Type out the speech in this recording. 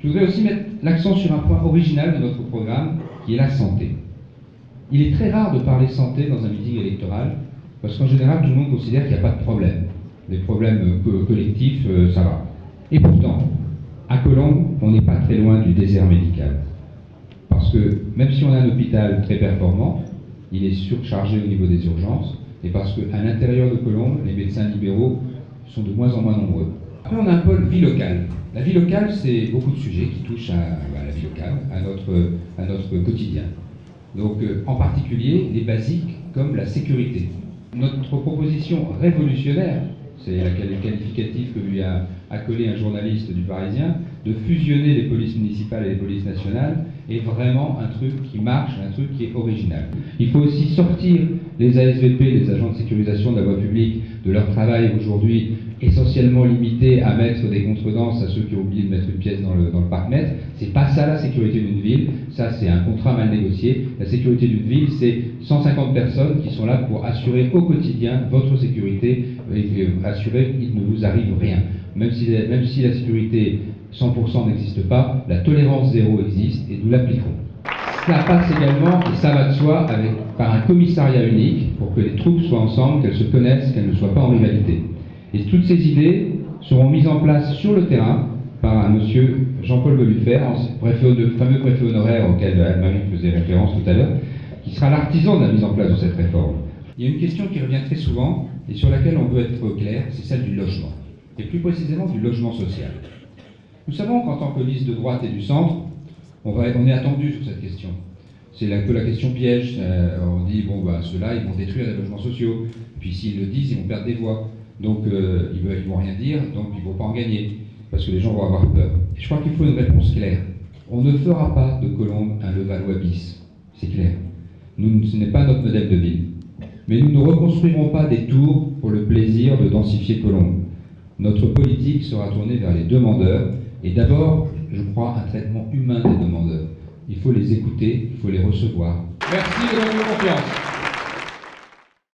Je voudrais aussi mettre l'accent sur un point original de notre programme, qui est la santé. Il est très rare de parler santé dans un meeting électoral, parce qu'en général, tout le monde considère qu'il n'y a pas de problème. Les problèmes collectifs, ça va. Et pourtant, à Colombes, on n'est pas très loin du désert médical. Parce que même si on a un hôpital très performant, il est surchargé au niveau des urgences, et parce qu'à l'intérieur de Colombes, les médecins libéraux sont de moins en moins nombreux. Après, on a un pôle vie locale. La vie locale, c'est beaucoup de sujets qui touchent à la vie locale, à notre quotidien. Donc, en particulier, les basiques comme la sécurité. Notre proposition révolutionnaire, c'est le qualificatif que lui a accolé un journaliste du Parisien, de fusionner les polices municipales et les polices nationales, est vraiment un truc qui marche, un truc qui est original. Il faut aussi sortir les ASVP, les agents de sécurisation de la voie publique, de leur travail aujourd'hui essentiellement limité à mettre des contredanses à ceux qui ont oublié de mettre une pièce dans le parc-mètre. C'est pas ça la sécurité d'une ville, ça c'est un contrat mal négocié. La sécurité d'une ville, c'est 150 personnes qui sont là pour assurer au quotidien votre sécurité et assurer qu'il ne vous arrive rien. Même si la sécurité 100% n'existe pas, la tolérance zéro existe et nous l'appliquerons. Cela passe également, et ça va de soi, par un commissariat unique pour que les troupes soient ensemble, qu'elles se connaissent, qu'elles ne soient pas en rivalité. Et toutes ces idées seront mises en place sur le terrain par un monsieur Jean-Paul Beluffer, le fameux préfet honoraire auquel Anne-Marie faisait référence tout à l'heure, qui sera l'artisan de la mise en place de cette réforme. Il y a une question qui revient très souvent et sur laquelle on veut être clair, c'est celle du logement, et plus précisément du logement social. Nous savons qu'en tant que liste de droite et du centre, on est attendu sur cette question. C'est un peu la question piège. On dit, bon, ceux-là, ils vont détruire les logements sociaux. Puis s'ils le disent, ils vont perdre des voix. Donc, ils ne vont rien dire, donc ils ne vont pas en gagner. Parce que les gens vont avoir peur. Et je crois qu'il faut une réponse claire. On ne fera pas de Colombes un Levallois bis. C'est clair. Ce n'est pas notre modèle de ville. Mais nous ne reconstruirons pas des tours pour le plaisir de densifier Colombes. Notre politique sera tournée vers les demandeurs. Et d'abord, je crois, un traitement humain des demandeurs. Il faut les écouter, il faut les recevoir. Merci de votre confiance.